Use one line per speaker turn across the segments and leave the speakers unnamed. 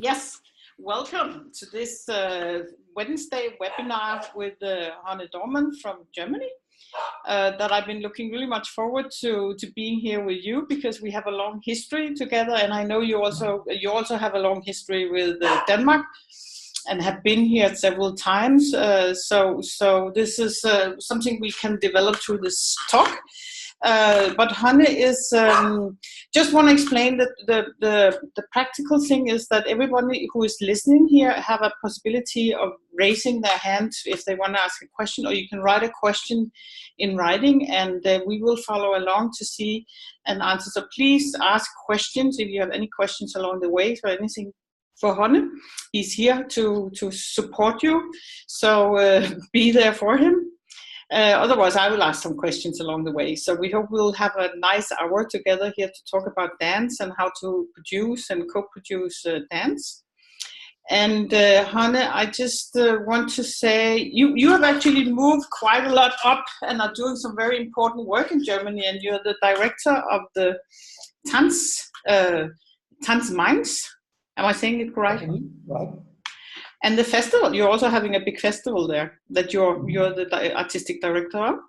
Yes, welcome to this Wednesday webinar with Honne Dohrmann from Germany. That I've been looking really much forward to being here with you, because we have a long history together, and I know you also have a long history with Denmark and have been here several times. So this is something we can develop through this talk. But Honne is just want to explain that the practical thing is that everybody who is listening here have a possibility of raising their hand if they want to ask a question, or you can write a question in writing, and we will follow along to see and answer. So please ask questions if you have any questions along the way or anything for Honne. He's here to support you, so be there for him. Otherwise, I will ask some questions along the way. So we hope we'll have a nice hour together here to talk about dance and how to produce and co-produce dance. And Honne, I just want to say, you have actually moved quite a lot up and are doing some very important work in Germany, and you're the director of the tanzmainz. Am I saying it correctly?
Right.
And the festival, you're also having a big festival there that you're the artistic director of.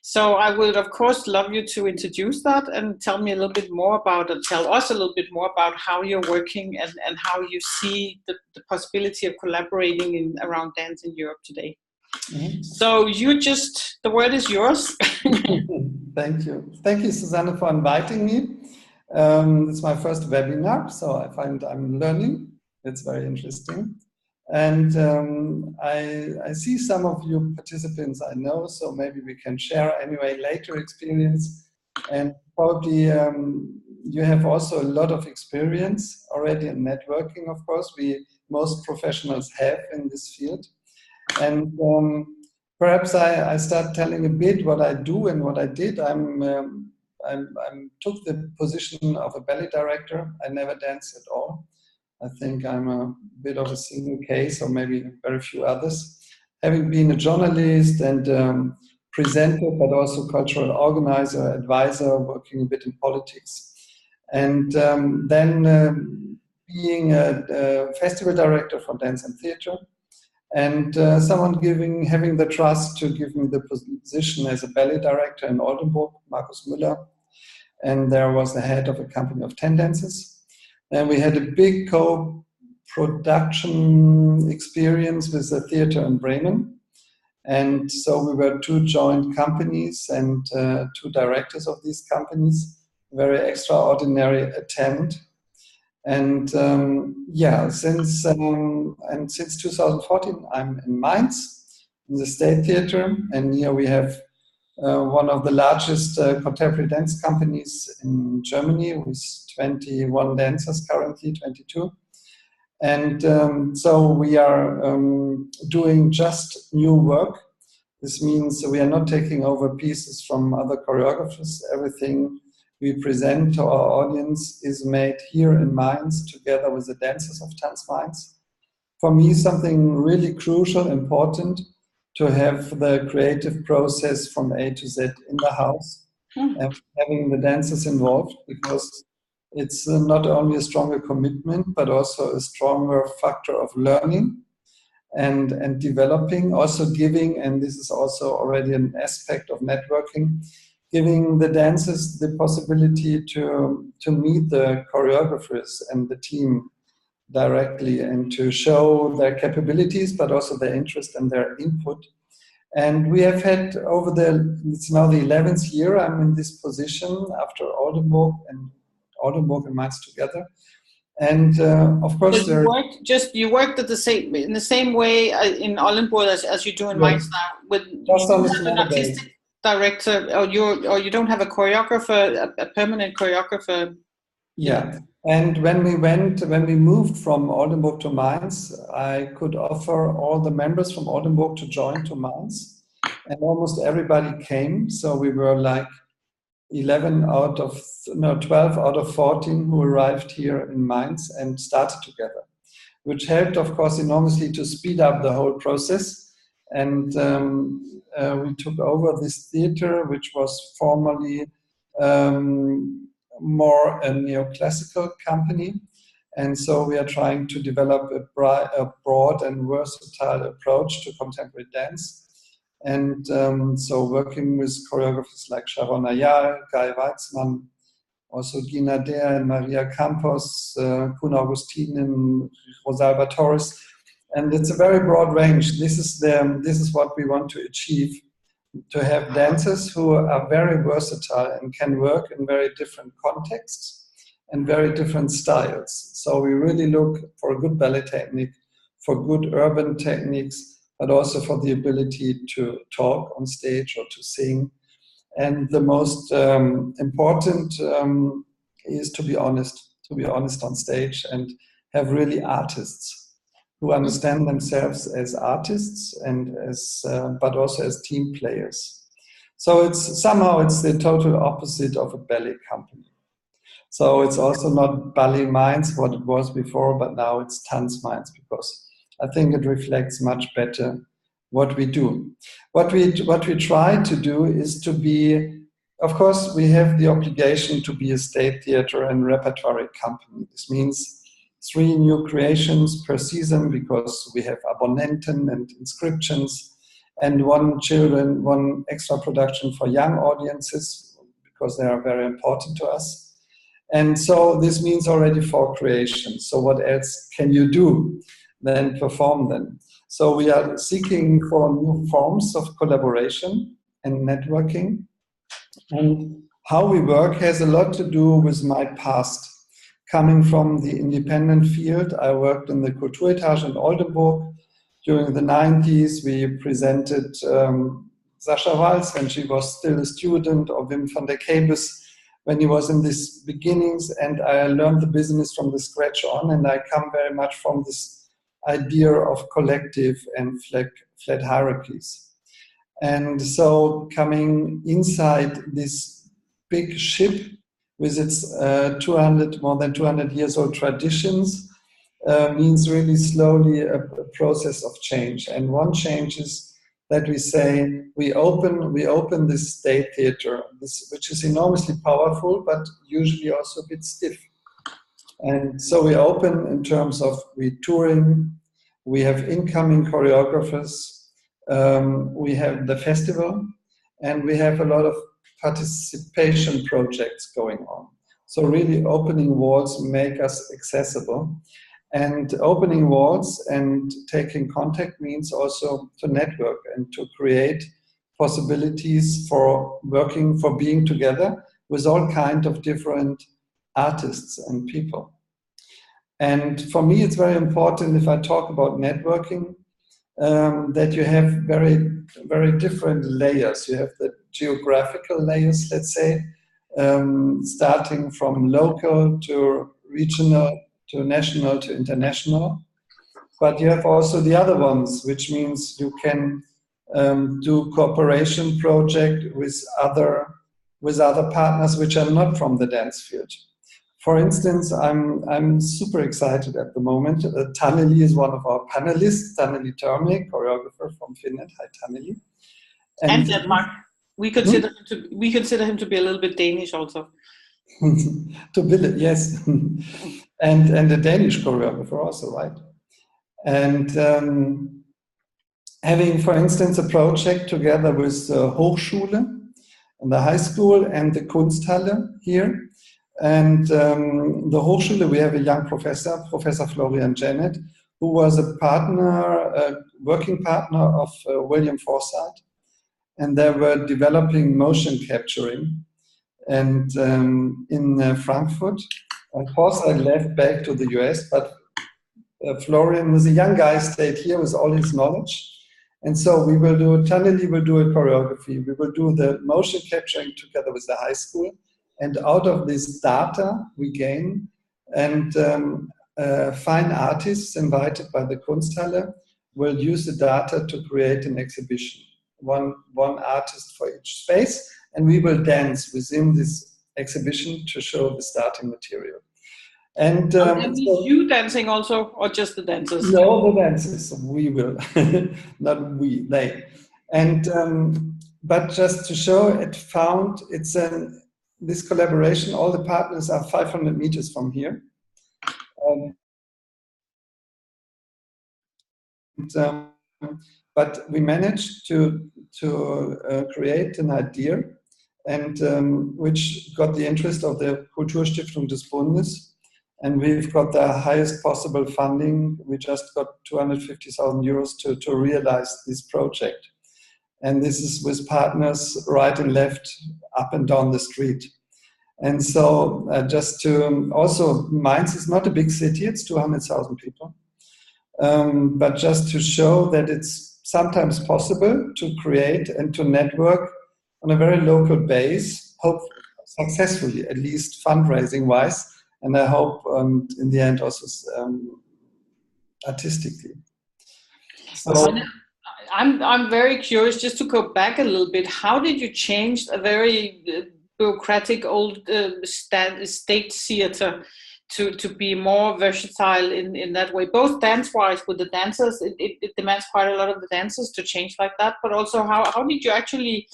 So I would, of course, love you to introduce that and tell me a little bit more about it, tell us a little bit more about how you're working and how you see the possibility of collaborating around dance in Europe today. Mm-hmm. So the word is yours.
Thank you. Thank you, Susanne, for inviting me. It's my first webinar, so I find I'm learning. It's very interesting. And I see some of you participants I know, so maybe we can share anyway later experience. And probably you have also a lot of experience already in networking, of course. Most professionals have in this field. And perhaps I start telling a bit what I do and what I did. I took the position of a ballet director. I never danced at all. I think I'm a bit of a single case, or maybe very few others. Having been a journalist and presenter, but also cultural organizer, advisor, working a bit in politics. And then being a festival director for dance and theater. And someone having the trust to give me the position as a ballet director in Oldenburg, Markus Müller. And there was the head of a company of 10 dancers. And we had a big co-production experience with the theater in Bremen. And so we were two joint companies and two directors of these companies. Very extraordinary attempt. And since 2014, I'm in Mainz, in the State Theater. And here we have one of the largest contemporary dance companies in Germany, with 21 dancers currently, 22. And so we are doing just new work. This means we are not taking over pieces from other choreographers. Everything we present to our audience is made here in Mainz together with the dancers of tanzmainz. For me, something really crucial, important, to have the creative process from A to Z in the house and having the dancers involved, because it's not only a stronger commitment, but also a stronger factor of learning and developing, also giving, and this is also already an aspect of networking, giving the dancers the possibility to meet the choreographers and the team directly and to show their capabilities, but also their interest and their input. And we have had it's now the 11th year I'm in this position after Oldenburg and Mainz together. And of course,
you worked in the same way in Oldenburg as you do in Mainz now, with
just on
an artistic director, or you don't have a choreographer, a permanent choreographer.
Yeah. And when we moved from Oldenburg to Mainz, I could offer all the members from Oldenburg to join to Mainz, and almost everybody came. So we were like 12 out of 14 who arrived here in Mainz and started together, which helped, of course, enormously to speed up the whole process. And we took over this theater, which was formerly more a neoclassical company. And so we are trying to develop a broad and versatile approach to contemporary dance. And so working with choreographers like Sharon Ayal, Guy Weitzman, also Gina Dare and Maria Campos, Kun Augustin and Rosalba Torres. And it's a very broad range. This is what we want to achieve, to have dancers who are very versatile and can work in very different contexts and very different styles. So we really look for a good ballet technique, for good urban techniques, but also for the ability to talk on stage or to sing. And the most important is to be honest on stage and have really artists who understand themselves as artists and as, but also as team players. So it's the total opposite of a ballet company. So it's also not Ballet Mainz, what it was before, but now it's tanzmainz, because I think it reflects much better what we do. What we try to do is to be, of course, we have the obligation to be a state theater and repertory company. This means 3 new creations per season, because we have abonnenten and inscriptions, and one extra production for young audiences, because they are very important to us. And so this means already 4 creations. So what else can you do than perform them? So we are seeking for new forms of collaboration and networking. And how we work has a lot to do with my past. Coming from the independent field, I worked in the Kulturetage in Oldenburg. During the 90s, we presented Sascha Walz when she was still a student, or Wim van der Kebus when he was in these beginnings, and I learned the business from the scratch on, and I come very much from this idea of collective and flat hierarchies. And so coming inside this big ship with its more than 200 years old traditions means really slowly a process of change. And one change is that we say we open this state theater, which is enormously powerful, but usually also a bit stiff. And so we open in terms of we touring, we have incoming choreographers, we have the festival, and we have a lot of participation projects going on. So really opening walls make us accessible. And opening walls and taking contact means also to network and to create possibilities for working, for being together with all kinds of different artists and people. And for me, it's very important, if I talk about networking, that you have very, very different layers. You have the geographical layers, let's say, starting from local to regional, to national, to international. But you have also the other ones, which means you can do cooperation project with other partners which are not from the dance field. For instance, I'm super excited at the moment. Taneli is one of our panelists, Taneli Törmik, choreographer from Finland. Hi, Taneli.
And Denmark. We consider him to be a little bit Danish also.
To build it, yes. and a Danish choreographer also, right? And having, for instance, a project together with the Hochschule, and the high school, and the Kunsthalle here. And the Hochschule, we have a young professor, Professor Florian Janet, who was a working partner of William Forsythe. And they were developing motion capturing. And in Frankfurt, of course, I left back to the US, but Florian was a young guy, stayed here with all his knowledge. And so Taneli will do a choreography. We will do the motion capturing together with the high school. And out of this data we gain, and fine artists invited by the Kunsthalle will use the data to create an exhibition. One artist for each space, and we will dance within this exhibition to show the starting material. And
you dancing also, or just the dancers?
No, the dancers. We will, not we, they. And but just to show, this collaboration. All the partners are 500 meters from here, But we managed to create an idea, and which got the interest of the Kulturstiftung des Bundes, and we've got the highest possible funding. We just got 250,000 euros to realize this project, and this is with partners right and left, up and down the street. And so just to also, Mainz is not a big city, it's 200,000 people. But just to show that it's sometimes possible to create and to network on a very local base, hope successfully, at least fundraising wise, and I hope in the end also artistically. So
I'm very curious, just to go back a little bit, how did you change a very bureaucratic old state theater to be more versatile in that way, both dance-wise with the dancers? It demands quite a lot of the dancers to change like that, but also how did you actually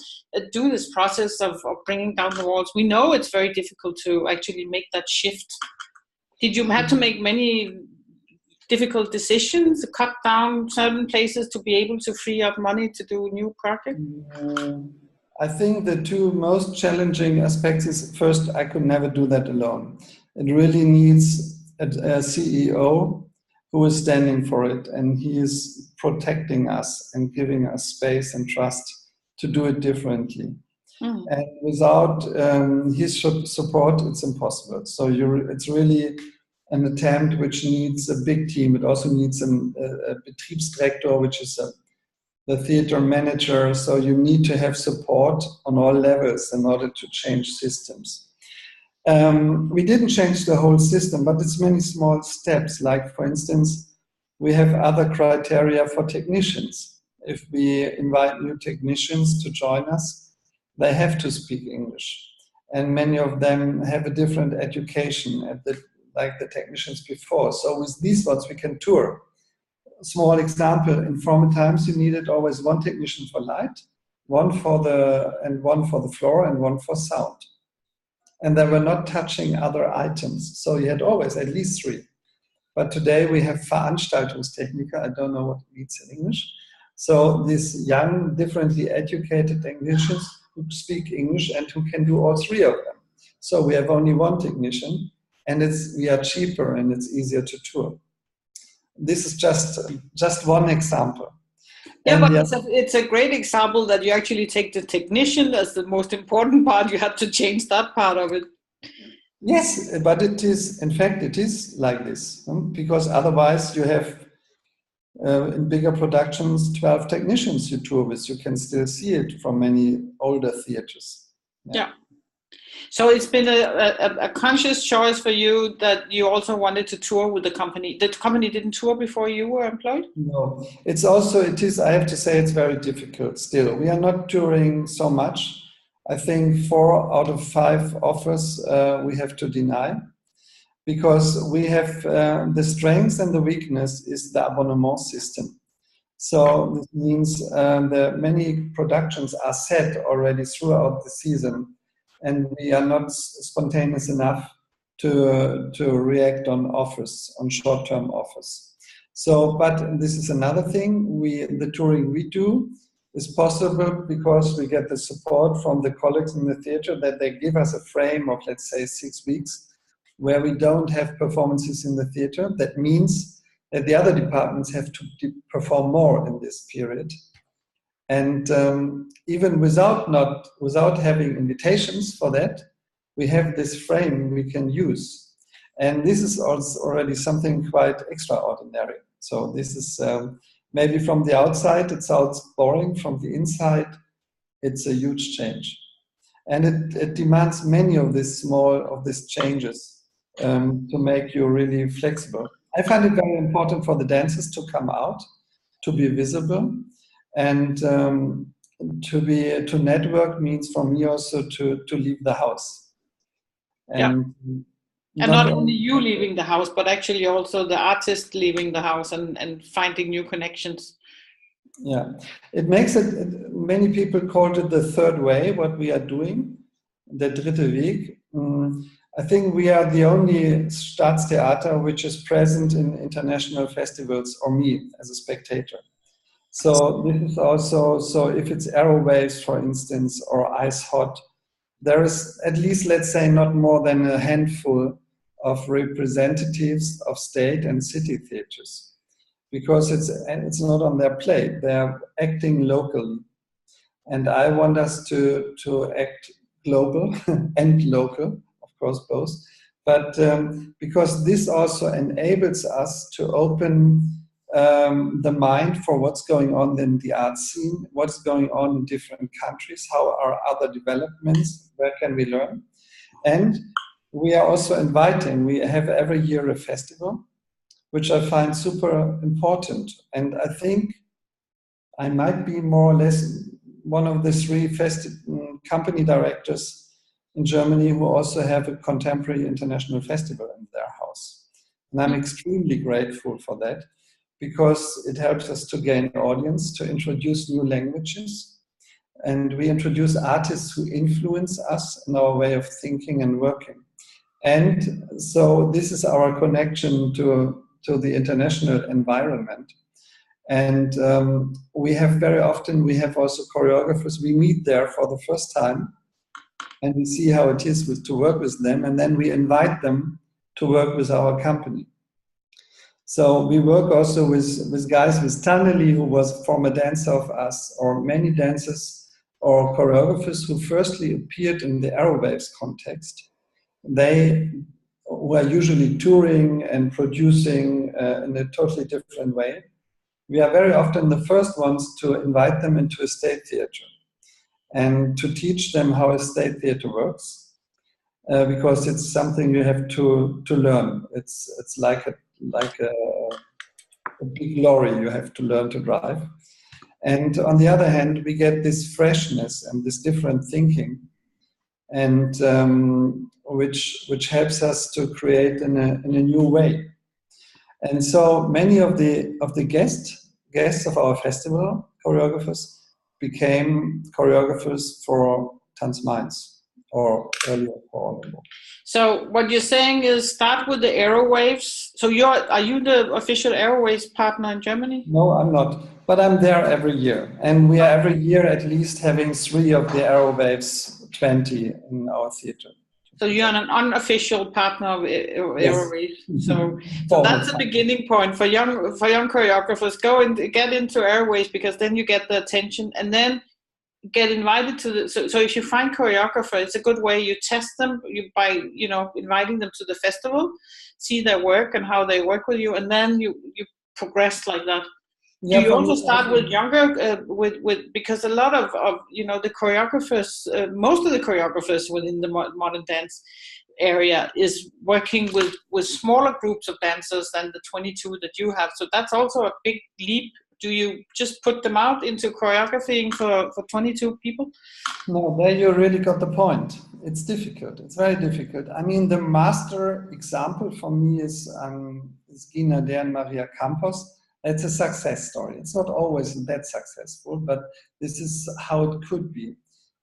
do this process of bringing down the walls? We know it's very difficult to actually make that shift. Did you have to make many difficult decisions, cut down certain places to be able to free up money to do new projects?
I think the two most challenging aspects is, first, I could never do that alone. It really needs a CEO who is standing for it, and he is protecting us and giving us space and trust to do it differently. And without his support, it's impossible. So it's really an attempt which needs a big team. It also needs a Betriebsdirektor, which is the theater manager. So you need to have support on all levels in order to change systems. We didn't change the whole system, but it's many small steps. Like, for instance, we have other criteria for technicians. If we invite new technicians to join us, they have to speak English. And many of them have a different education like the technicians before. So with these ones, we can tour. Small example, in former times, you needed always one technician for light, one for the floor, and one for sound. And they were not touching other items. So you had always at least three. But today we have Veranstaltungstechniker. I don't know what it means in English. So these young, differently educated technicians who speak English and who can do all three of them. So we have only one technician, and we are cheaper and it's easier to tour. This is just one example.
Yeah, but it's a great example that you actually take the technician as the most important part. You had to change that part of it.
Yes, but it is, in fact, it is like this, because otherwise you have, in bigger productions, 12 technicians you tour with. You can still see it from many older theaters.
Yeah. So it's been a conscious choice for you that you also wanted to tour with the company. The company didn't tour before you were employed?
No, it is, I have to say, it's very difficult still. We are not touring so much. I think 4 out of 5 offers we have to deny, because we have the strength and the weakness is the abonnement system. So this means that many productions are set already throughout the season, and we are not spontaneous enough to react on offers, on short-term offers. So, but this is another thing. The touring we do is possible because we get the support from the colleagues in the theater, that they give us a frame of, let's say, 6 weeks, where we don't have performances in the theater. That means that the other departments have to perform more in this period. And even without having invitations for that, we have this frame we can use. And this is also already something quite extraordinary. So this is maybe from the outside it sounds boring, from the inside it's a huge change. And it demands many of these changes to make you really flexible. I find it very important for the dancers to come out, to be visible, and to network means for me also to leave the house. And
not only you leaving the house, but actually also the artist leaving the house and finding new connections.
Yeah, it makes it, many people called it the third way, what we are doing, der dritte Weg. I think we are the only Staatstheater which is present in international festivals, or me as a spectator. So this is also, so if it's Aerowaves, for instance, or Ice Hot, there is at least, let's say, not more than a handful of representatives of state and city theaters, because it's not on their plate. They're acting locally. And I want us to act global and local, of course, both. But because this also enables us to open the mind for what's going on in the art scene, what's going on in different countries, how are other developments, where can we learn? And we are also inviting, we have every year a festival, which I find super important. And I think I might be more or less one of the 3 company directors in Germany who also have a contemporary international festival in their house. And I'm extremely grateful for that, because it helps us to gain audience, to introduce new languages. And we introduce artists who influence us in our way of thinking and working. And so this is our connection to the international environment. And we have very often, we have also choreographers, we meet there for the first time, and we see how it is to work with them, and then we invite them to work with our company. So we work also with guys, with Taneli, who was a former dancer of us, or many dancers or choreographers who firstly appeared in the Aerowaves context. They were usually touring and producing in a totally different way. We are very often the first ones to invite them into a state theater and to teach them how a state theater works, because it's something you have to learn. It's like a big lorry you have to learn to drive. And on the other hand, we get this freshness and this different thinking, and which helps us to create in a new way. And so many of the guests of our festival, choreographers, became choreographers for tanzmainz, or earlier for Honne.
So what you're saying is start with the Aerowaves. So are you the official Aerowaves partner in Germany?
No, I'm not. But I'm there every year. And we are every year at least having 3 of the Aerowaves 20 in our theater.
So you're an unofficial partner of Aerowaves.
Yes.
So that's a beginning point for young choreographers. Go and get into Aerowaves, because then you get the attention, and then get invited to the. So if you find choreographer, it's a good way. You test them by inviting them to the festival, see their work and how they work with you, and then you progress like that. Yeah, do you also start with younger, because a lot of the choreographers, most of the choreographers within the modern dance area is working with smaller groups of dancers than the 22 that you have. So that's also a big leap. Do you just put them out into choreographing for 22 people?
No, there you really got the point. It's difficult. It's very difficult. I mean, the master example for me is Gina De and Maria Campos. It's a success story. It's not always that successful, but this is how it could be.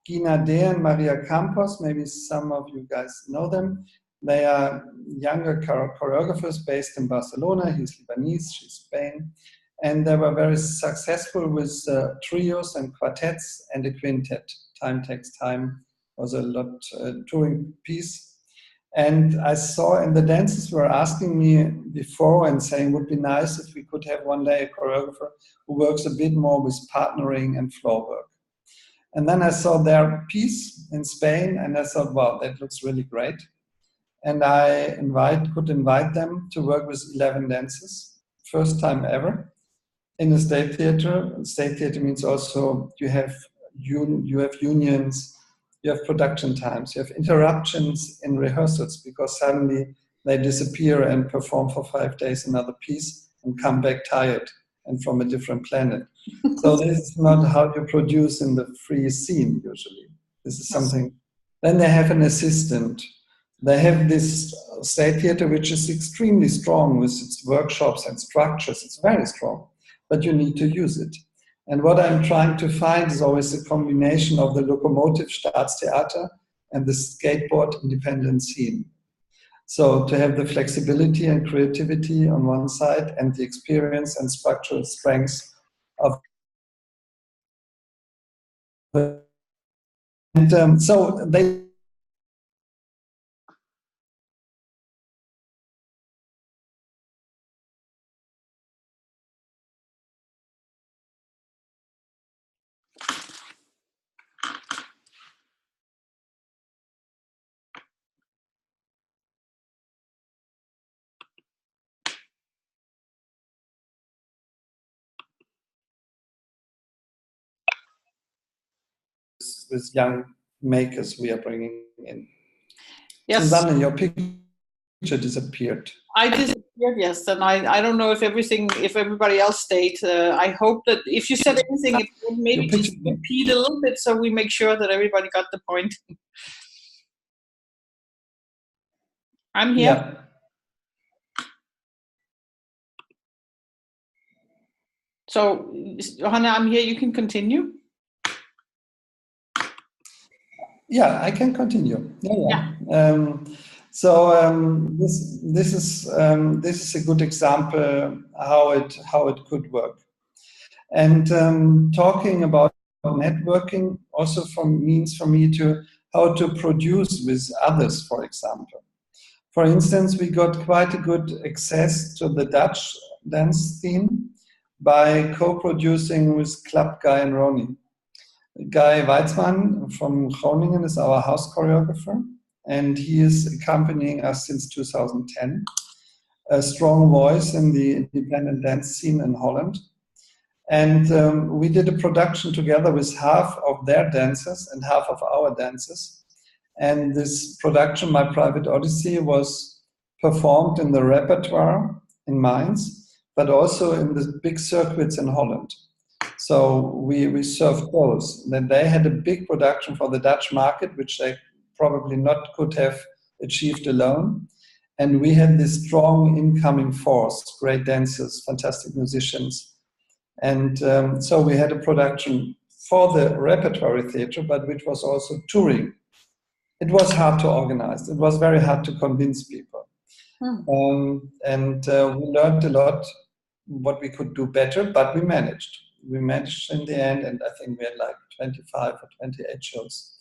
Gina De and Maria Campos, maybe some of you guys know them. They are younger choreographers based in Barcelona. He's Lebanese, she's Spain. And they were very successful with trios and quartets and a quintet. Time Takes Time was a lot touring piece. And I saw, and the dancers were asking me before and saying, would be nice if we could have one day a choreographer who works a bit more with partnering and floor work. And then I saw their piece in Spain, and I thought, wow, that looks really great. And I could invite them to work with 11 dancers, first time ever, in a state theater. State theater means also you have unions, you have production times, you have interruptions in rehearsals, because suddenly they disappear and perform for 5 days another piece and come back tired and from a different planet. So this is not how you produce in the free scene usually. This is something. Then they have an assistant. They have this state theater which is extremely strong with its workshops and structures. It's very strong, but you need to use it. And what I'm trying to find is always a combination of the locomotive Staatstheater and the skateboard independent scene. So to have the flexibility and creativity on one side and the experience and structural strengths of and so they with young makers we are bringing in. Yes. Susanne, your picture disappeared.
I disappeared, yes, and I don't know if everybody else stayed. I hope that if you said anything, maybe just repeat a little bit so we make sure that everybody got the point. I'm here.
Yeah.
So, Honne, I'm here. You can continue.
Yeah, I can continue. Yeah. This is a good example how it could work. And talking about networking also means for me to how to produce with others, for example. For instance, we got quite a good access to the Dutch dance theme by co-producing with Club Guy and Ronnie. Guy Weitzmann from Groningen is our house choreographer, and he is accompanying us since 2010. A strong voice in the independent dance scene in Holland. And we did a production together with half of their dancers and half of our dancers. And this production, My Private Odyssey, was performed in the repertoire in Mainz, but also in the big circuits in Holland. So we served those. Then they had a big production for the Dutch market, which they probably not could have achieved alone. And we had this strong incoming force, great dancers, fantastic musicians. And so we had a production for the repertory theater, but which was also touring. It was hard to organize. It was very hard to convince people. And we learned a lot what we could do better, but we managed. We managed in the end, and I think we had like 25 or 28 shows.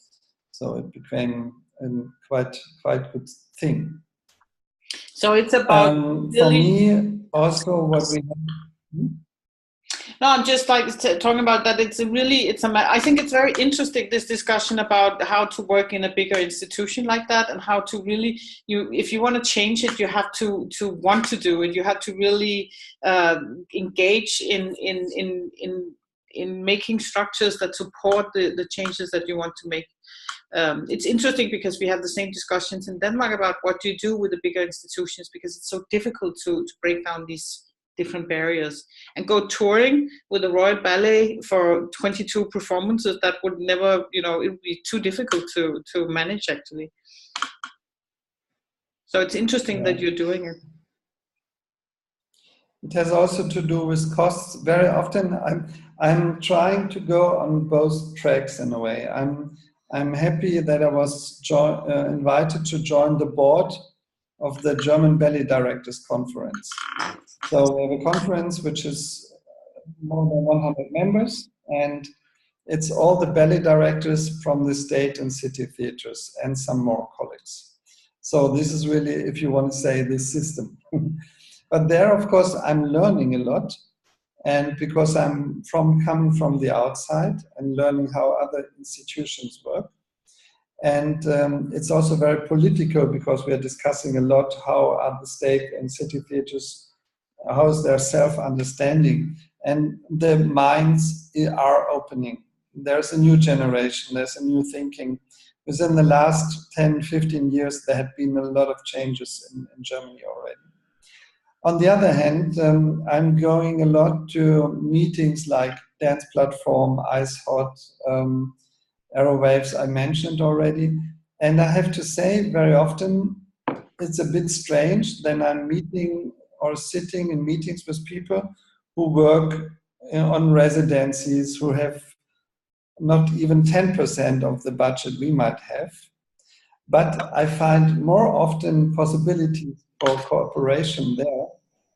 So it became a quite good thing.
So it's about
for me also what we have.
No, I'm just like talking about that. I think it's very interesting, this discussion about how to work in a bigger institution like that, and how to really, if you want to change it, you have to want to do it. You have to really engage in making structures that support the changes that you want to make. It's interesting because we have the same discussions in Denmark about what you do with the bigger institutions, because it's so difficult to break down these different barriers and go touring with the Royal Ballet for 22 performances. That would never, it would be too difficult to manage actually. So it's interesting that you're doing it.
It has also to do with costs. Very often I'm trying to go on both tracks in a way. I'm happy that I was invited to join the board of the German Ballet Directors Conference. So we have a conference which is more than 100 members, and it's all the ballet directors from the state and city theaters and some more colleagues. So this is really, if you want to say, this system. But there, of course, I'm learning a lot, and because I'm coming from the outside and learning how other institutions work. And it's also very political, because we are discussing a lot how are the state and city theaters, how is their self-understanding. And the minds are opening. There's a new generation, there's a new thinking. Within the last 10, 15 years, there have been a lot of changes in Germany already. On the other hand, I'm going a lot to meetings like Dance Platform, Ice Hot, Aerowaves I mentioned already. And I have to say, very often, it's a bit strange that I'm meeting or sitting in meetings with people who work on residencies, who have not even 10% of the budget we might have. But I find more often possibilities for cooperation there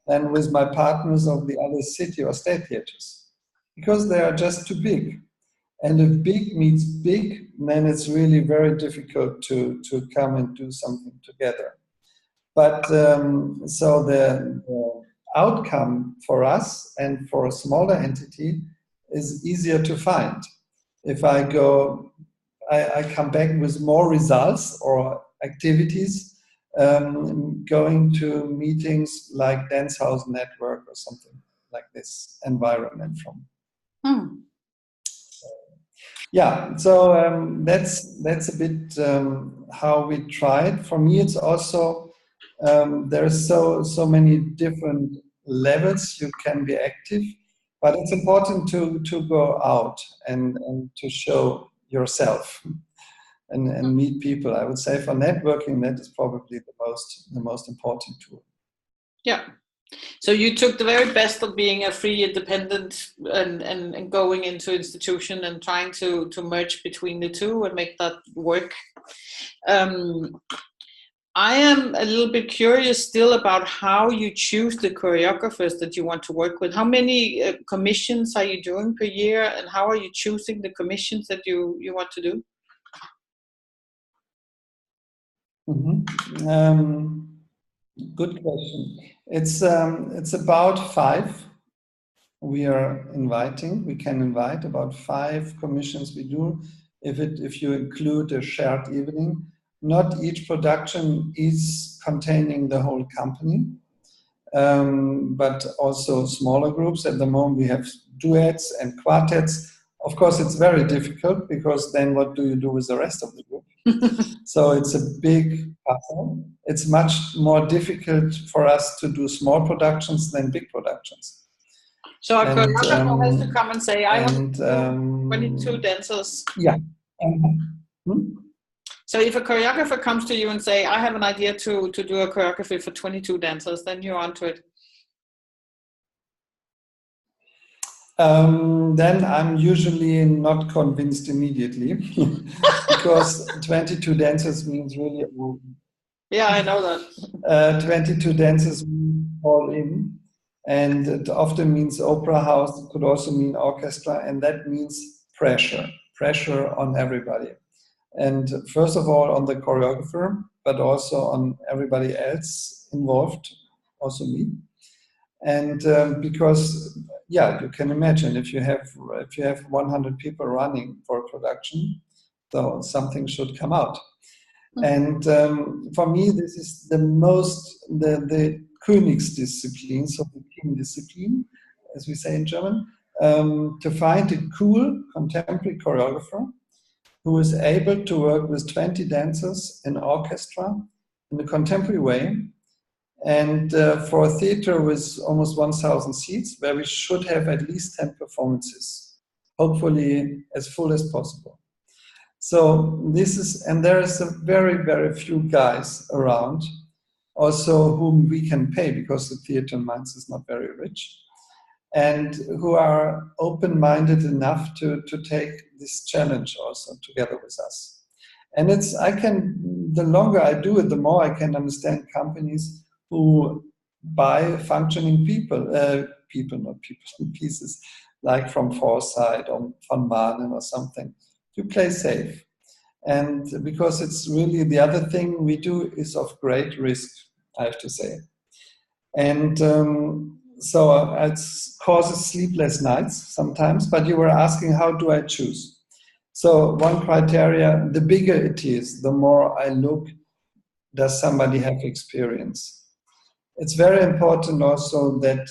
than with my partners of the other city or state theaters, because they are just too big. And if big meets big, then it's really very difficult to come and do something together. But so the outcome for us and for a smaller entity is easier to find. If I come back with more results or activities, going to meetings like Dance House Network or something like this environment from. Yeah, so that's a bit how we tried. For me, it's also there's so many different levels you can be active, but it's important to go out and to show yourself and meet people. I would say for networking, that is probably the most important tool.
Yeah. So you took the very best of being a free independent and going into institution and trying to merge between the two and make that work. I am a little bit curious still about how you choose the choreographers that you want to work with. How many commissions are you doing per year, and how are you choosing the commissions that you want to do?
Mm-hmm. Good question. It's about 5. We can invite about 5 commissions we do. If you include a shared evening, not each production is containing the whole company, but also smaller groups. At the moment we have duets and quartets. Of course, it's very difficult because then what do you do with the rest of the group? So it's a big puzzle. It's much more difficult for us to do small productions than big productions.
So a choreographer has to come and say, I want 22 dancers.
Yeah.
So if a choreographer comes to you and say, I have an idea to do a choreography for 22 dancers, then you're onto it.
Then I'm usually not convinced immediately because 22 dancers means really.
Yeah, I know that.
22 dancers all in, and it often means opera house. It could also mean orchestra, and that means pressure on everybody. And first of all on the choreographer, but also on everybody else involved, also me. And because, yeah, you can imagine if you have 100 people running for a production, so something should come out. And for me, this is the Königsdisziplin, so the king discipline, as we say in German, to find a cool contemporary choreographer who is able to work with 20 dancers in orchestra in a contemporary way. And for a theater with almost 1,000 seats, where we should have at least 10 performances, hopefully as full as possible. So this is, and there is a very, very few guys around, also whom we can pay because the theater in Mainz is not very rich, and who are open-minded enough to take this challenge also together with us. And the longer I do it, the more I can understand companies who buy functioning pieces, like from Foresight or von Mahnen or something. You play safe. And because it's really the other thing we do is of great risk, I have to say. And so it causes sleepless nights sometimes, but you were asking, how do I choose? So one criteria, the bigger it is, the more I look, does somebody have experience? It's very important also that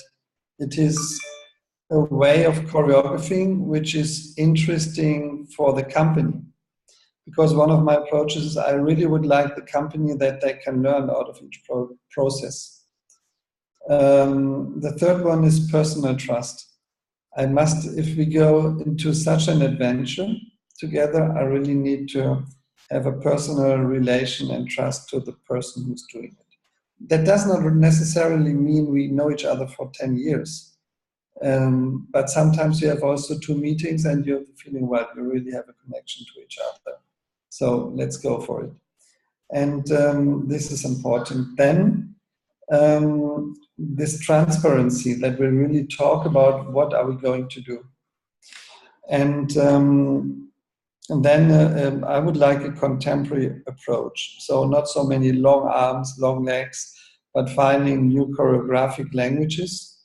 it is a way of choreographing which is interesting for the company. Because one of my approaches is I really would like the company that they can learn out of each process. The third one is personal trust. If we go into such an adventure together, I really need to have a personal relation and trust to the person who's doing it. That does not necessarily mean we know each other for 10 years. But sometimes you have also 2 meetings and you have the feeling, well, you really have a connection to each other. So let's go for it. And this is important. Then this transparency, that we really talk about what are we going to do. And then I would like a contemporary approach. So not so many long arms, long legs, but finding new choreographic languages.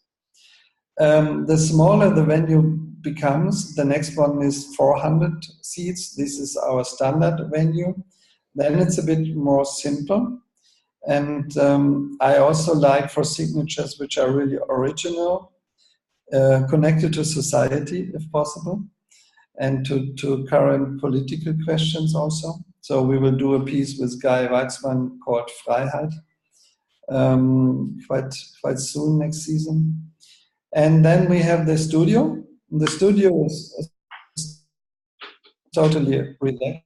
The smaller the venue becomes, the next one is 400 seats. This is our standard venue. Then it's a bit more simple. And I also like for signatures which are really original, connected to society if possible, and to current political questions also. So we will do a piece with Guy Weitzman called Freiheit quite soon next season. And then we have the studio. The studio is totally relaxed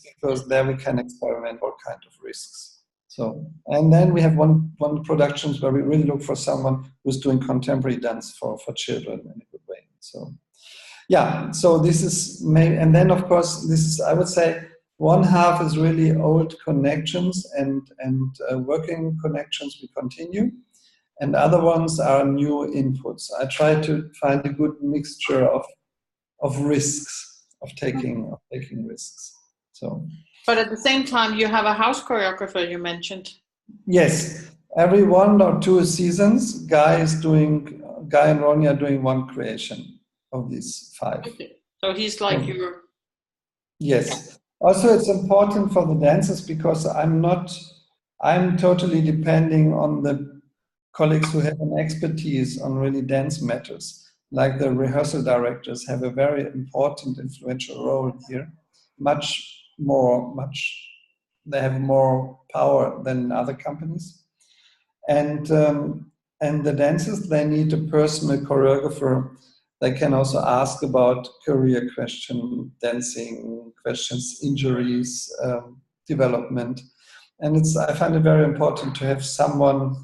because there we can experiment all kinds of risks. So, and then we have one productions where we really look for someone who's doing contemporary dance for children in a good way. So, yeah, so this is maybe, and then of course this is, I would say, one half is really old connections and working connections we continue, and other ones are new inputs. I try to find a good mixture of risks, of taking risks. So.
But at the same time, you have a house choreographer, you mentioned.
Yes, every 1 or 2 seasons, Guy and Ronnie are doing one creation of these 5.
Okay. So he's like your...
Yes. Also, it's important for the dancers because I'm totally depending on the colleagues who have an expertise on really dance matters. Like the rehearsal directors have a very important, influential role here. They have more power than other companies. And the dancers, they need a personal choreographer. They can also ask about career questions, dancing questions, injuries, development. And I find it very important to have someone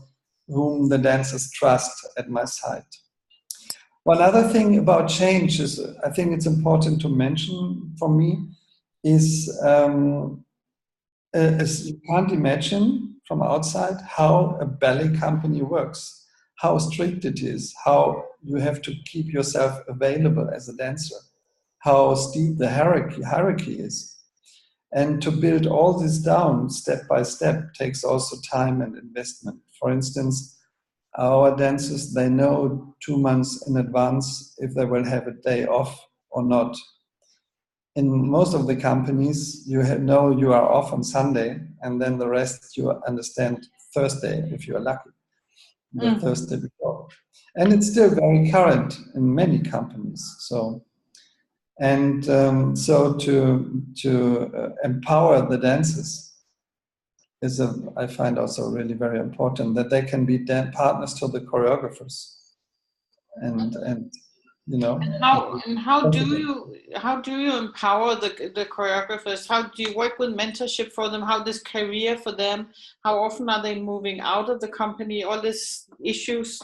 whom the dancers trust at my side. One other thing about change is, I think it's important to mention for me, is you can't imagine from outside how a ballet company works, how strict it is, how you have to keep yourself available as a dancer, how steep the hierarchy is. And to build all this down step by step takes also time and investment. For instance, our dancers, they know 2 months in advance if they will have a day off or not. In most of the companies, you know you are off on Sunday, and then the rest you understand Thursday if you are lucky, the Thursday before. And it's still very current in many companies. So, so to empower the dancers is I find also really very important, that they can be partners to the choreographers, and you know.
And how do you empower the choreographers? How do you work with mentorship for them? How this career for them? How often are they moving out of the company? All these issues,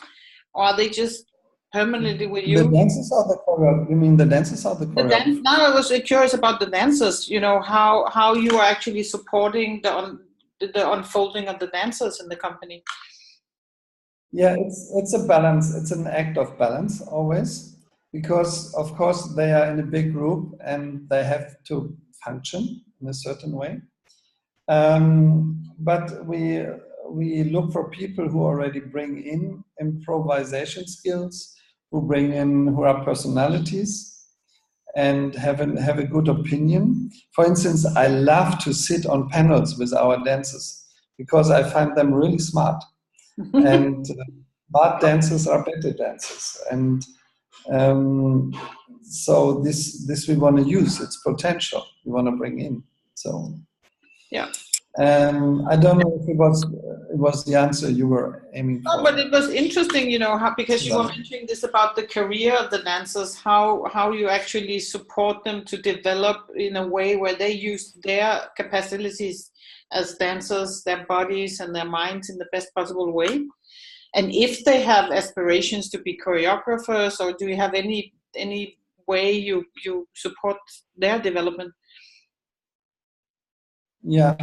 or are they just permanently with you?
The dancers are the choreographers. You mean the dancers are the choreographers?
Now I was curious about the dancers. You know, how you are actually supporting the unfolding of the dancers in the company.
Yeah, it's a balance. It's an act of balance always, because of course they are in a big group and they have to function in a certain way. But we look for people who already bring in improvisation skills, who are personalities and have a good opinion. For instance, I love to sit on panels with our dancers because I find them really smart. And smart dancers are better dancers. And so this we want to use, its potential we want to bring in. So
yeah.
I don't know if it was the answer you were aiming for.
No, but it was interesting, you know, because you were mentioning this about the career of the dancers, how you actually support them to develop in a way where they use their capacities as dancers, their bodies and their minds in the best possible way. And if they have aspirations to be choreographers, or do you have any way you support their development?
Yeah,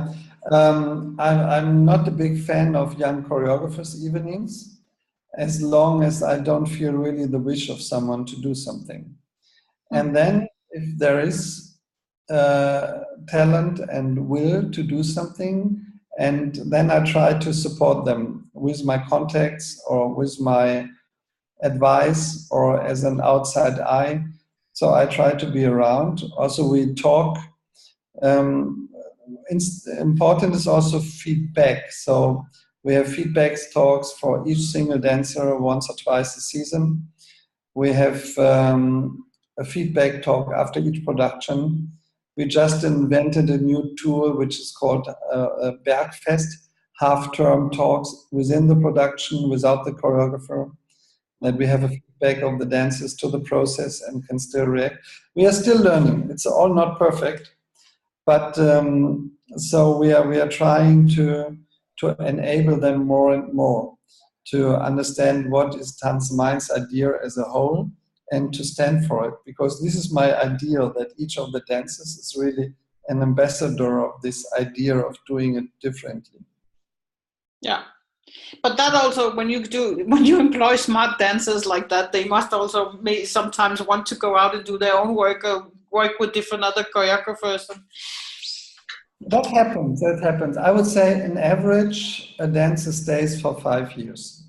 I'm not a big fan of young choreographers evenings, as long as I don't feel really the wish of someone to do something. And then if there is talent and will to do something, and then I try to support them with my contacts or with my advice or as an outside eye. So I try to be around. Also, we talk. Um, Important is also feedback. So we have feedback talks for each single dancer once or twice a season. We have a feedback talk after each production. We just invented a new tool which is called Bergfest, half-term talks within the production without the choreographer, that we have a feedback of the dancers to the process and can still react. We are still learning. It's all not perfect, but so we are trying to enable them more and more to understand what is tanzmainz idea as a whole and to stand for it, because this is my ideal, that each of the dancers is really an ambassador of this idea of doing it differently.
Yeah. But that also, when you employ smart dancers like that, they must also may sometimes want to go out and do their own work, or work with different other choreographers.
That happens. I would say on average, a dancer stays for 5 years.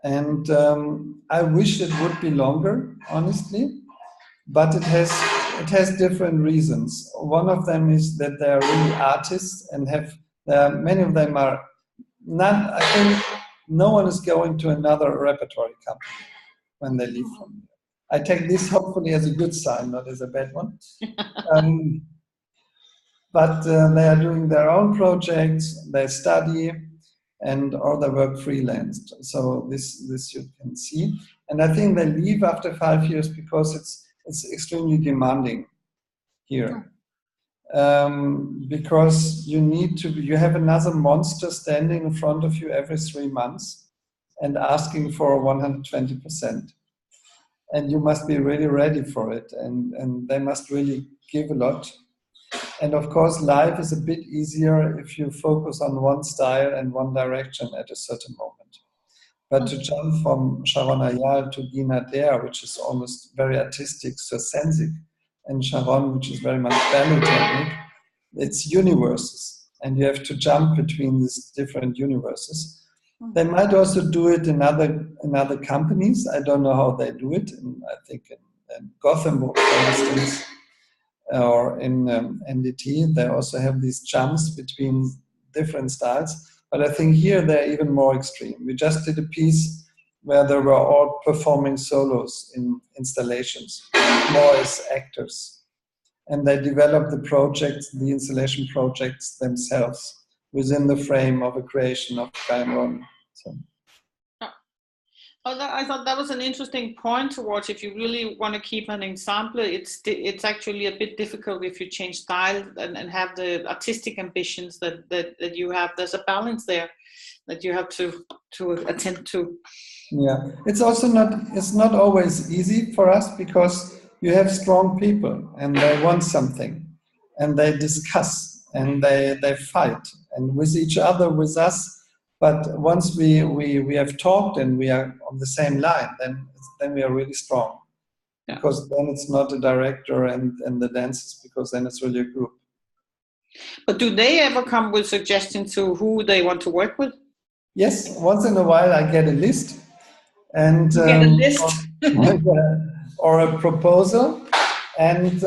And I wish it would be longer, honestly, but it has different reasons. One of them is that they are really artists and many of them are not. I think no one is going to another repertory company when they leave from here. I take this hopefully as a good sign, not as a bad one. But they are doing their own projects, they study, or they work freelance. So this you can see. And I think they leave after 5 years because it's extremely demanding here. Because you have another monster standing in front of you every 3 months and asking for 120%. And you must be really ready for it. And they must really give a lot. And of course, life is a bit easier if you focus on one style and one direction at a certain moment. But to jump from Sharon Ayal to Gina Dare, which is almost very artistic, circensic, and Sharon, which is very much ballet technique, it's universes. And you have to jump between these different universes. They might also do it in other companies. I don't know how they do it. I think in Gothenburg, for instance, or in NDT, they also have these jumps between different styles. But I think here they're even more extreme. We just did a piece where they were all performing solos in installations, more as actors. And they developed the installation projects themselves within the frame of a creation of carreer. So.
I thought that was an interesting point to watch. If you really want to keep an ensemble, it's actually a bit difficult if you change style and have the artistic ambitions that you have. There's a balance there that you have to attend to.
Yeah, it's not always easy for us, because you have strong people and they want something and they discuss and they fight and with each other, with us. But once we have talked and we are on the same line, then we are really strong. Yeah. Because then it's not a director and the dancers, because then it's really a group.
But do they ever come with suggestions to who they want to work with?
Yes, once in a while I get a list. And
get a list.
or a proposal, and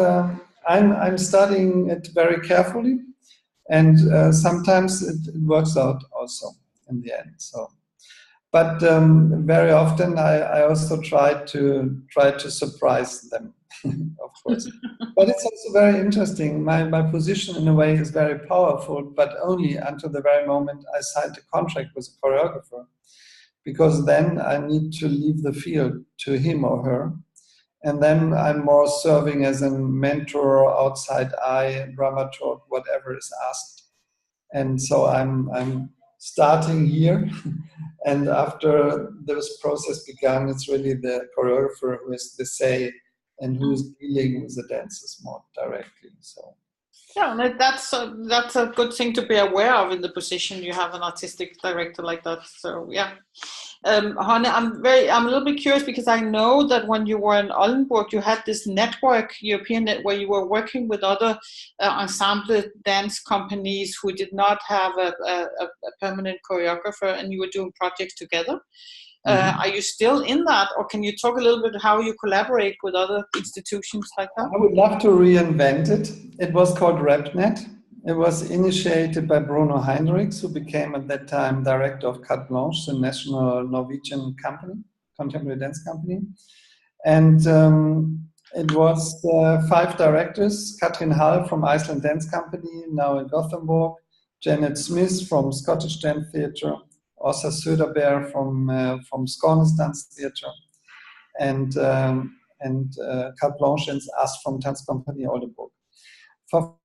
I'm studying it very carefully, and sometimes it works out also in the end. So, but very often I also try to surprise them, of course. But it's also very interesting. My position in a way is very powerful, but only until the very moment I signed a contract with a choreographer. Because then I need to leave the field to him or her. And then I'm more serving as a mentor, outside eye, dramaturg, whatever is asked. And so I'm starting here. And after this process began, it's really the choreographer who has the say and who is dealing with the dancers more directly. So.
Yeah, that's a good thing to be aware of in the position you have an artistic director like that. So yeah. Honne, I'm a little bit curious because I know that when you were in Oldenburg, you had this network, European net, where you were working with other ensemble dance companies who did not have a permanent choreographer, and you were doing projects together. Are you still in that, or can you talk a little bit how you collaborate with other institutions like that?
I would love to reinvent it. It was called RepNet. It was initiated by Bruno Heinrichs, who became at that time director of Carte Blanche, the national Norwegian company, contemporary dance company. And it was 5 directors: Katrin Hall from Iceland Dance Company, now in Gothenburg; Janet Smith from Scottish Dance Theatre; Åsa Söderberg from Skånes Dance Theatre, and Carte Blanche and us from Dance Company Oldenburg. For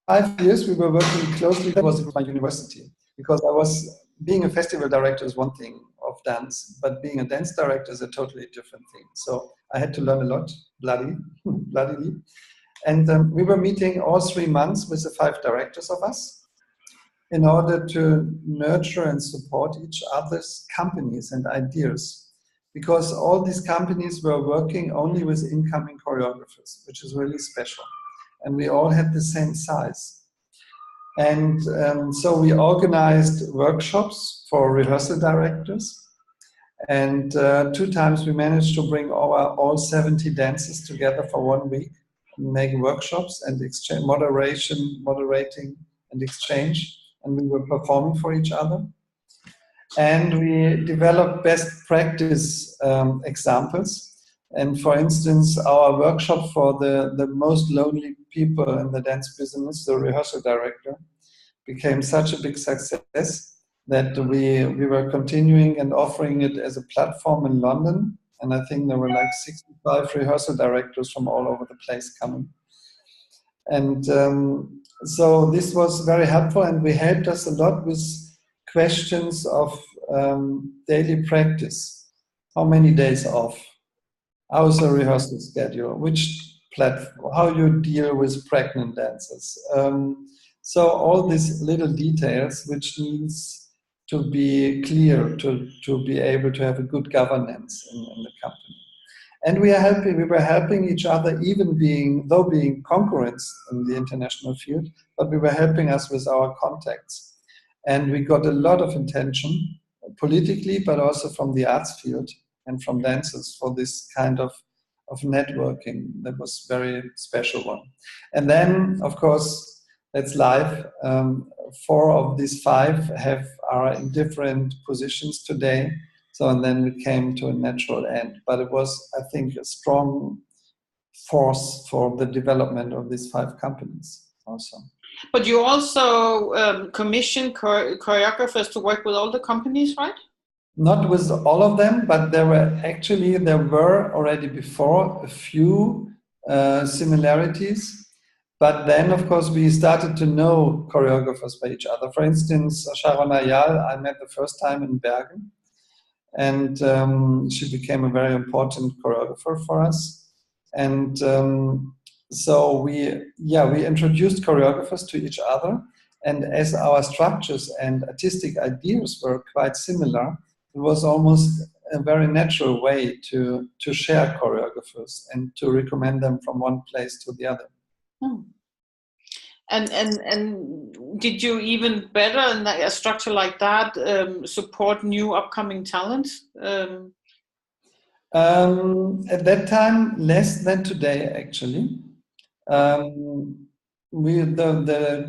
5 years, we were working closely. That was my university, because being a festival director is one thing of dance, but being a dance director is a totally different thing. So I had to learn a lot, bloodily. And we were meeting all 3 months with the 5 directors of us in order to nurture and support each other's companies and ideas, because all these companies were working only with incoming choreographers, which is really special. And we all had the same size. And so we organized workshops for rehearsal directors. And 2 times we managed to bring all 70 dancers together for 1 week, make workshops and exchange, moderating and exchange. And we were performing for each other. And we developed best practice examples. And for instance, our workshop for the most lonely people in the dance business, the rehearsal director, became such a big success that we were continuing and offering it as a platform in London. And I think there were like 65 rehearsal directors from all over the place coming. And so this was very helpful, and we helped us a lot with questions of daily practice. How many days off? How's the rehearsal schedule? Which platform? How you deal with pregnant dancers? So all these little details, which needs to be clear to be able to have a good governance in the company. And we were helping each other, even being concurrents in the international field, but we were helping us with our contacts. And we got a lot of attention politically, but also from the arts field and from dancers for this kind of networking. That was very special one. And then, of course, that's life. 4 of these 5 are in different positions today. So, and then we came to a natural end. But it was, I think, a strong force for the development of these 5 companies also.
But you also commissioned choreographers to work with all the companies, right?
Not with all of them, but there were already before a few similarities. But then, of course, we started to know choreographers by each other. For instance, Sharon Ayal, I met the first time in Bergen. And she became a very important choreographer for us. And so we introduced choreographers to each other. And as our structures and artistic ideas were quite similar, it was almost a very natural way to share choreographers and to recommend them from one place to the other.
And did you even better in a structure like that support new upcoming talent?
At that time, less than today, actually. The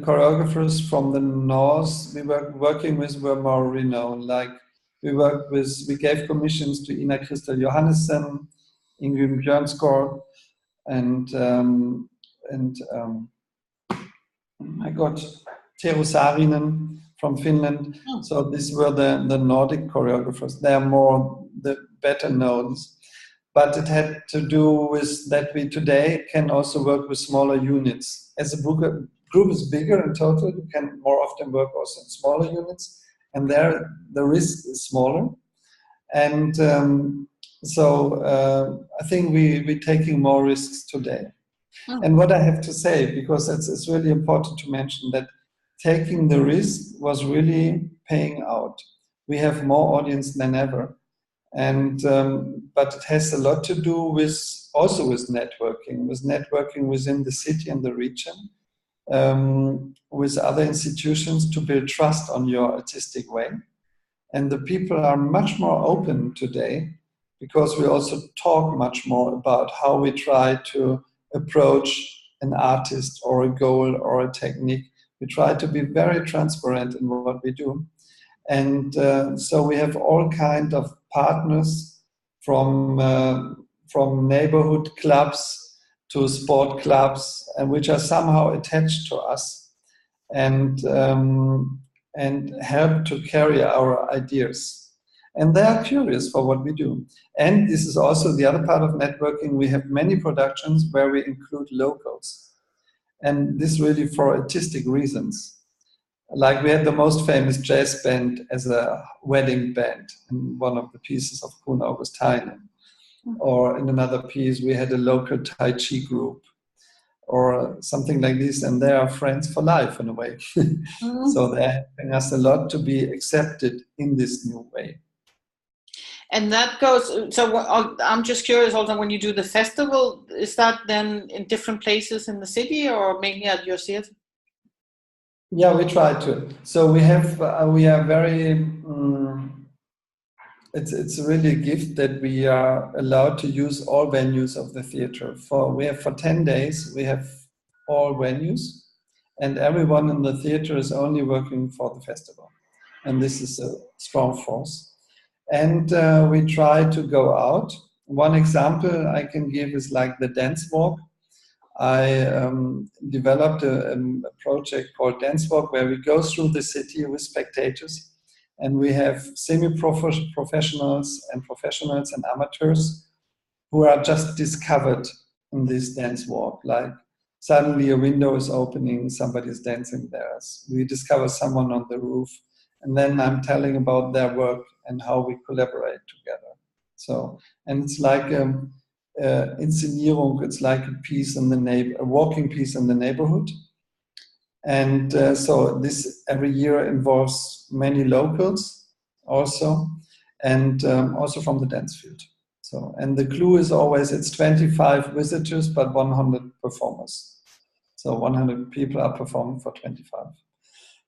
choreographers from the north we were working with were more renowned. Like we gave commissions to Ina Kristel Johannessen, Ingrid Björnsgård, and Tero Saarinen from Finland. Oh. So these were the Nordic choreographers. They are the better known. But it had to do with that we today can also work with smaller units. As a group is bigger in total, you can more often work also in smaller units. And there the risk is smaller. And So I think we're taking more risks today.
Oh.
And what I have to say, because it's really important to mention that taking the risk was really paying out. We have more audience than ever. And but it has a lot to do with networking within the city and the region, with other institutions to build trust on your artistic way. And the people are much more open today because we also talk much more about how we try to approach an artist or a goal or a technique. We try to be very transparent in what we do. And so we have all kind of partners from neighborhood clubs to sport clubs, and which are somehow attached to us and help to carry our ideas. And they are curious for what we do. And this is also the other part of networking. We have many productions where we include locals. And this really for artistic reasons. Like we had the most famous jazz band as a wedding band in one of the pieces of Kuhn Augustine. Or in another piece, we had a local Tai Chi group or something like this. And they are friends for life in a way. So they're helping us a lot to be accepted in this new way.
And that goes, so I'm just curious also, when you do the festival, is that then in different places in the city or mainly at your theater?
Yeah, we try to. So we are very, it's really a gift that we are allowed to use all venues of the theater. For 10 days, we have all venues, and everyone in the theater is only working for the festival. And this is a strong force. And we try to go out. One example I can give is like the dance walk. I developed a project called Dance Walk where we go through the city with spectators, and we have semi-professionals and professionals and amateurs who are just discovered in this dance walk. Like suddenly a window is opening, somebody's dancing there. We discover someone on the roof, and then I'm telling about their work and how we collaborate together. So, and it's like Inszenierung, it's like a walking piece in the neighborhood. And so this every year involves many locals also, and also from the dance field. So, and the clue is always it's 25 visitors, but 100 performers. So 100 people are performing for 25.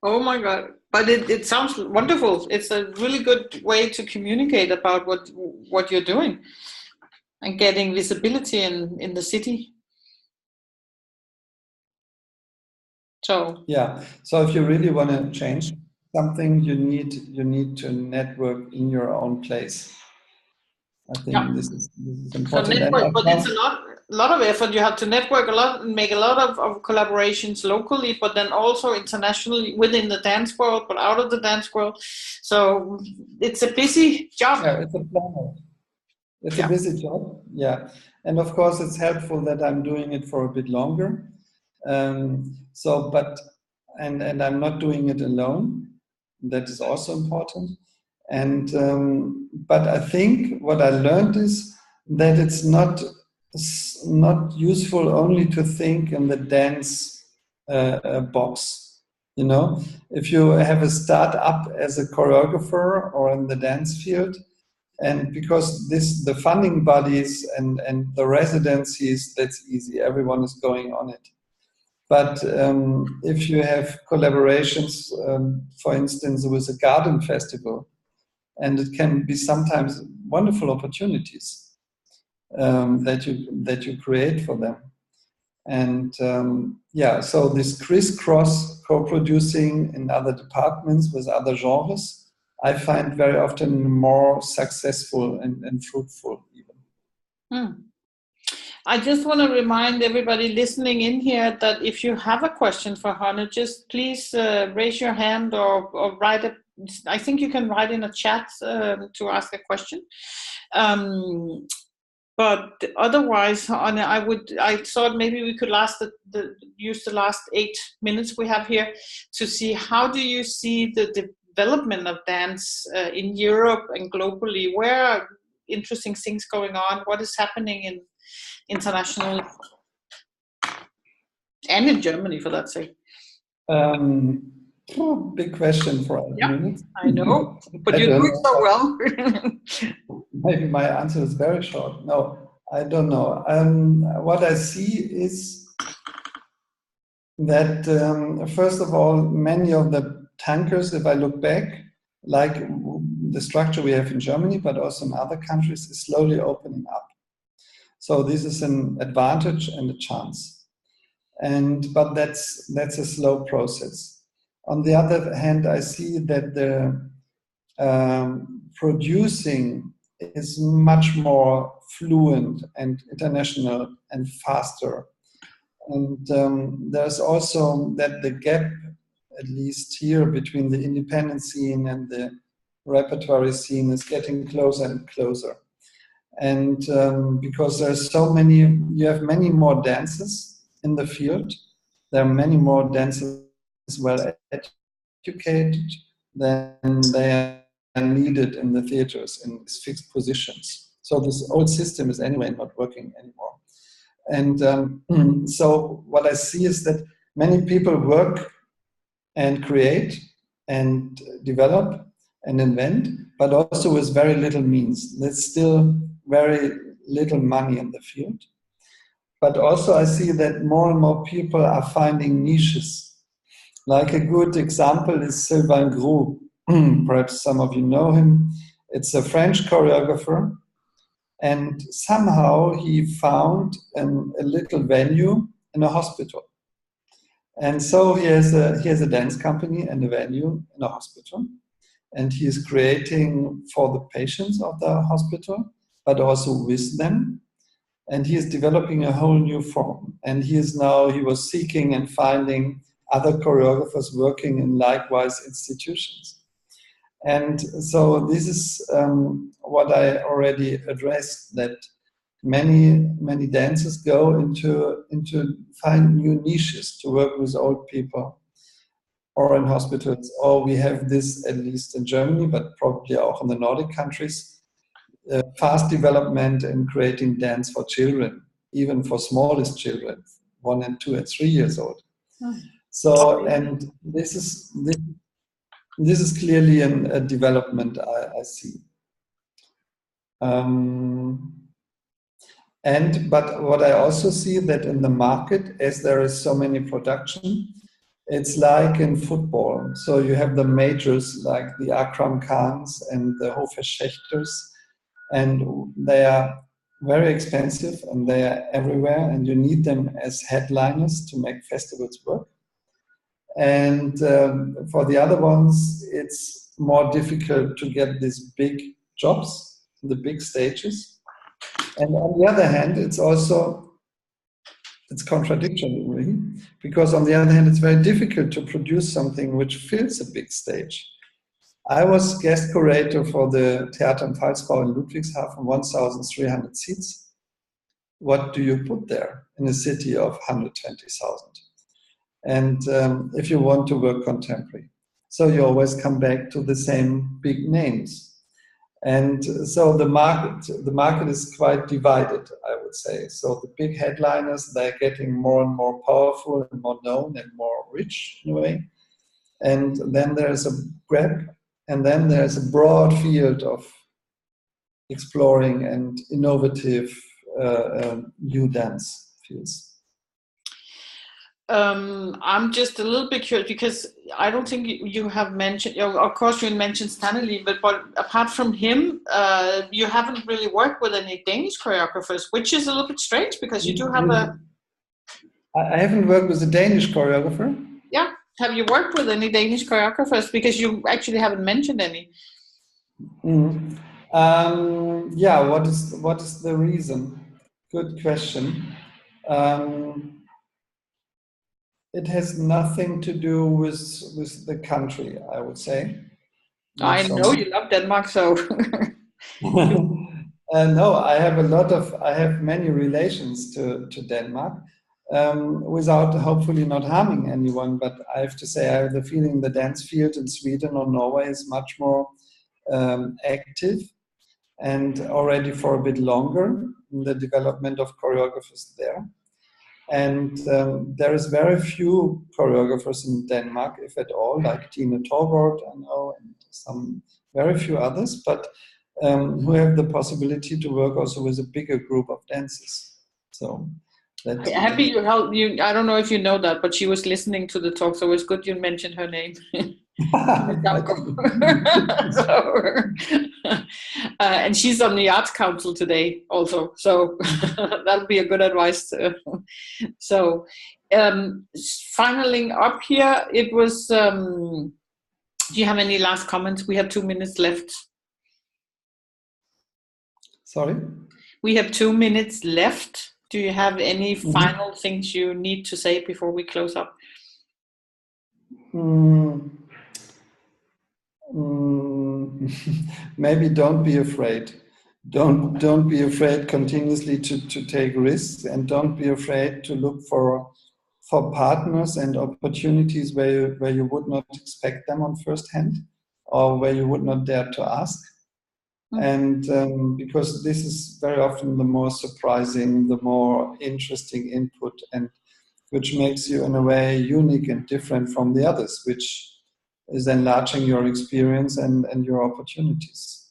Oh my God. But it sounds wonderful. It's a really good way to communicate about what you're doing and getting visibility in the city. So
yeah. So if you really want to change something, you need to network in your own place. I think this is important.
So network, but it's a lot of effort. You have to network a lot and make a lot of collaborations locally, but then also internationally within the dance world, but out of the dance world. So it's a busy job.
Yeah, it's a planner. It's a busy job. Yeah, and of course it's helpful that I'm doing it for a bit longer. But I'm not doing it alone. That is also important. And but I think what I learned is that it's not useful only to think in the dance box. You know, if you have a start-up as a choreographer or in the dance field, and because the funding bodies and the residencies, that's easy. Everyone is going on it. But if you have collaborations, for instance, with a garden festival, and it can be sometimes wonderful opportunities that you create for them. And so this crisscross co-producing in other departments with other genres, I find very often more successful and fruitful even.
I just want to remind everybody listening in here that if you have a question for Honne, just please raise your hand or write it. I think you can write in a chat to ask a question. But otherwise, Honne, I thought maybe we could use the last 8 minutes we have here to see how do you see the development of dance in Europe and globally. Where interesting things going on? What is happening in international and in Germany, for that sake?
Big question for 8 minutes.
I know, but you do it so well.
Maybe my answer is very short. No, I don't know. What I see is that, first of all, many of the tankers, if I look back, like the structure we have in Germany, but also in other countries, is slowly opening up. So this is an advantage and a chance. But that's a slow process. On the other hand, I see that the producing is much more fluent and international and faster. And there's also that the gap, at least here, between the independent scene and the repertory scene is getting closer and closer. And because there's so many, you have many more dancers in the field. There are many more dancers well educated than they are needed in the theaters in these fixed positions. So this old system is anyway not working anymore. And so what I see is that many people work and create and develop and invent, but also with very little means. There's still very little money in the field. But also I see that more and more people are finding niches. Like a good example is Sylvain Groux. Perhaps some of you know him. It's a French choreographer. And somehow he found a little venue in a hospital. And so he has a dance company and a venue in a hospital. And he is creating for the patients of the hospital, but also with them. And he is developing a whole new form. And he was seeking and finding other choreographers working in likewise institutions. And so this is what I already addressed, that many dancers go into find new niches to work with old people or in hospitals. Or we have this, at least in Germany, but probably also in the Nordic countries, fast development in creating dance for children, even for smallest children, 1 and 2 and 3 years old. So, and this is clearly a development I see. But what I also see that in the market, as there is so many production, it's like in football. So you have the majors like the Akram Khans and the Hofer Schechters, and they are very expensive and they are everywhere, and you need them as headliners to make festivals work. And for the other ones, it's more difficult to get these big jobs, the big stages. And on the other hand, it's contradictory, because on the other hand, it's very difficult to produce something which fills a big stage. I was guest curator for the Theater am Pfalzbau in Ludwigshafen, 1,300 seats. What do you put there in a city of 120,000? And if you want to work contemporary. So you always come back to the same big names. And so the market is quite divided, I would say. So the big headliners, they're getting more and more powerful and more known and more rich in a way. And then there's a grab, and then there's a broad field of exploring and innovative new dance fields.
I'm just a little bit curious, because I don't think you have mentioned, of course you mentioned Stanley, but apart from him, you haven't really worked with any Danish choreographers, which is a little bit strange, because you do have
I haven't worked with a Danish choreographer.
Yeah, have you worked with any Danish choreographers? Because you actually haven't mentioned any.
Yeah, what is the reason? Good question. It has nothing to do with the country, I would say.
I know you love Denmark, so.
No, I have many relations to Denmark, without hopefully not harming anyone. But I have to say, I have the feeling the dance field in Sweden or Norway is much more active. and already for a bit longer in the development of choreographers there. And there is very few choreographers in Denmark, if at all, like Tine Torvald, I know, and some very few others, but who have the possibility to work also with a bigger group of dancers. So
happy you helped you. I don't know if you know that, but she was listening to the talk, so it's good you mentioned her name. So, and she's on the Arts Council today also, so that'll be a good advice. So, finaling up here, it was. Do you have any last comments? We have 2 minutes left.
Sorry?
We have 2 minutes left. Do you have any final things you need to say before we close up?
Maybe don't be afraid. Don't be afraid continuously to take risks, and don't be afraid to look for partners and opportunities where you would not expect them on first hand, or where you would not dare to ask. And because this is very often the more surprising, the more interesting input, and which makes you in a way unique and different from the others, which is enlarging your experience and your opportunities.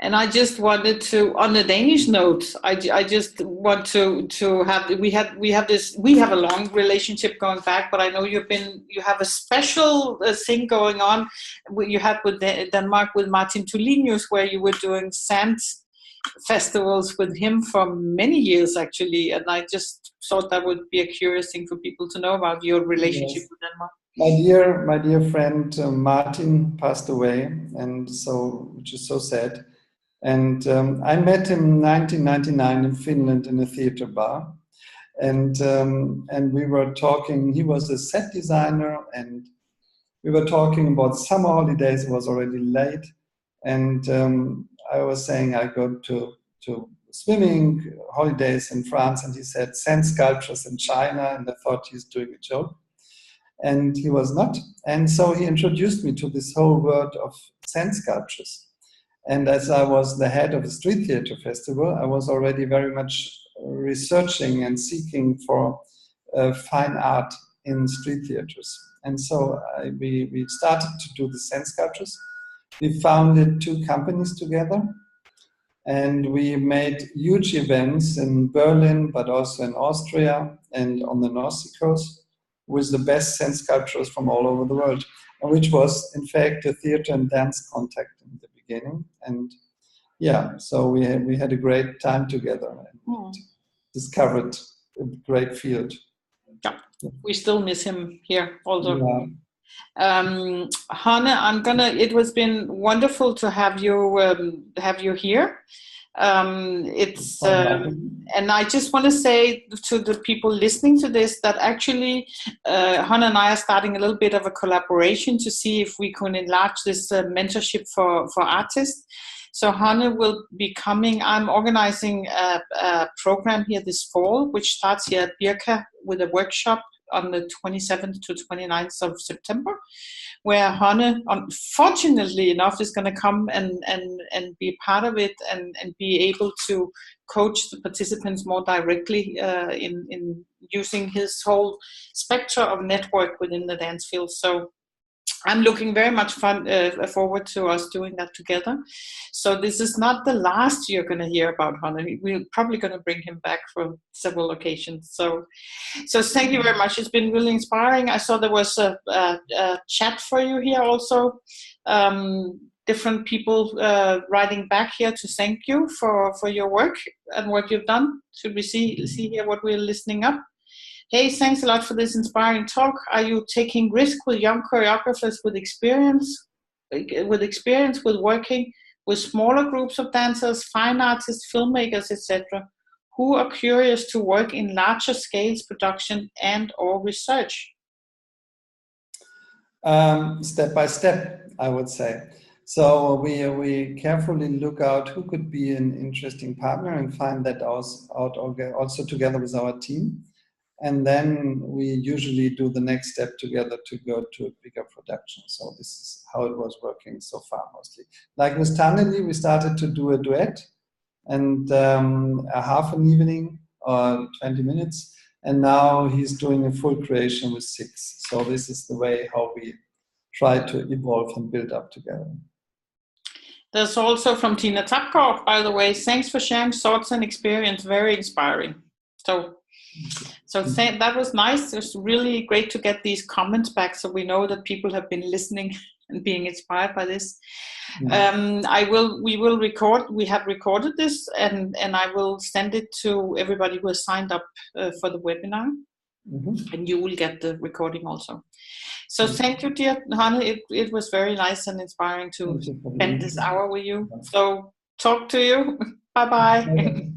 And I just wanted to, on the Danish note, I just want to have, we have a long relationship going back, but I know you have a special thing going on. You had with Denmark with Martin Linnaeus, where you were doing dance festivals with him for many years actually, and I just thought that would be a curious thing for people to know about your relationship with Denmark.
My dear friend Martin passed away, and so, which is so sad. And I met him in 1999 in Finland in a theater bar, and we were talking. He was a set designer, and we were talking about summer holidays. It was already late, and I was saying I go to swimming holidays in France, and he said sand sculptures in China, and I thought he's doing a joke. And he was not. And so he introduced me to this whole world of sand sculptures. And as I was the head of a street theater festival, I was already very much researching and seeking for fine art in street theaters. And so we started to do the sand sculptures. We founded 2 companies together, and we made huge events in Berlin, but also in Austria and on the North Sea coast, with the best sand sculptures from all over the world, which was in fact a theater and dance contact in the beginning. And yeah, so we had a great time together and discovered a great field.
Yeah, we still miss him here also. Yeah. Honne, it has been wonderful to have you here. And I just want to say to the people listening to this that actually Honne and I are starting a little bit of a collaboration to see if we can enlarge this mentorship for artists. So Honne will be coming. I'm organizing a program here this fall, which starts here at Birka with a workshop on the 27th to 29th of September, where Honne, unfortunately enough, is going to come and be a part of it and be able to coach the participants more directly in using his whole spectrum of network within the dance field. So I'm looking very much forward to us doing that together. So this is not the last you're going to hear about Honne. We're probably going to bring him back for several occasions. So thank you very much. It's been really inspiring. I saw there was a chat for you here also. Different people writing back here to thank you for your work and what you've done. Should we see here what we're listening up? Hey, thanks a lot for this inspiring talk. Are you taking risk with young choreographers with experience with working with smaller groups of dancers, fine artists, filmmakers, etc., who are curious to work in larger scales production and or research?
Step by step, I would say. So we carefully look out who could be an interesting partner and find that out also together with our team. And then we usually do the next step together to go to a bigger production. So this is how it was working so far mostly. Like with Taneli, we started to do a duet and a half an evening or 20 minutes. And now he's doing a full creation with 6. So this is the way how we try to evolve and build up together.
There's also from Tina Tapgaard, by the way, thanks for sharing thoughts and experience, very inspiring. So that was nice. It was really great to get these comments back, so we know that people have been listening and being inspired by this. We have recorded this, and I will send it to everybody who has signed up for the webinar, and you will get the recording also. So thank you, dear Honne. It was very nice and inspiring to spend this hour with you. So talk to you. Bye bye.